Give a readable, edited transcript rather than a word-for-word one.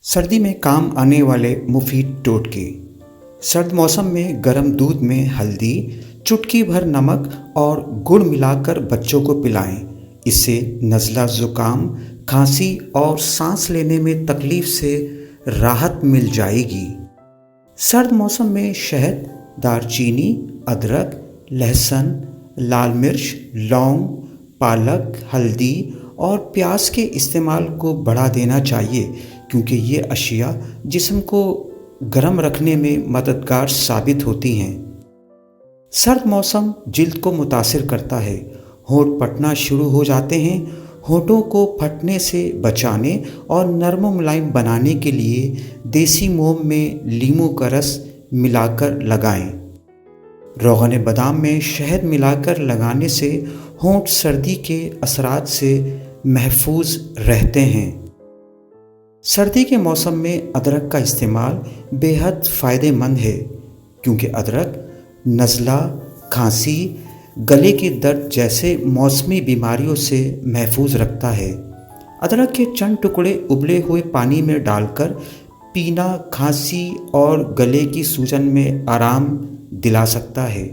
सर्दी में काम आने वाले मुफीद टोटके। सर्द मौसम में गर्म दूध में हल्दी, चुटकी भर नमक और गुड़ मिलाकर बच्चों को पिलाएं। इससे नज़ला, ज़ुकाम, खांसी और सांस लेने में तकलीफ़ से राहत मिल जाएगी। सर्द मौसम में शहद, दालचीनी, अदरक, लहसुन, लाल मिर्च, लौंग, पालक, हल्दी और प्याज के इस्तेमाल को बढ़ा देना चाहिए, क्योंकि ये अशिया जिस्म को गर्म रखने में मददगार साबित होती हैं। सर्द मौसम जिल्द को मुतासिर करता है। होंठ फटना शुरू हो जाते हैं। होंठों को फटने से बचाने और नरम मुलायम बनाने के लिए देसी मोम में लीमू का रस मिलाकर लगाएं। रोगन बादाम में शहद मिलाकर लगाने से होंठ सर्दी के असरात से महफूज रहते हैं। सर्दी के मौसम में अदरक का इस्तेमाल बेहद फ़ायदेमंद है, क्योंकि अदरक नज़ला, खांसी, गले के दर्द जैसे मौसमी बीमारियों से महफूज रखता है। अदरक के चंद टुकड़े उबले हुए पानी में डालकर पीना खांसी और गले की सूजन में आराम दिला सकता है।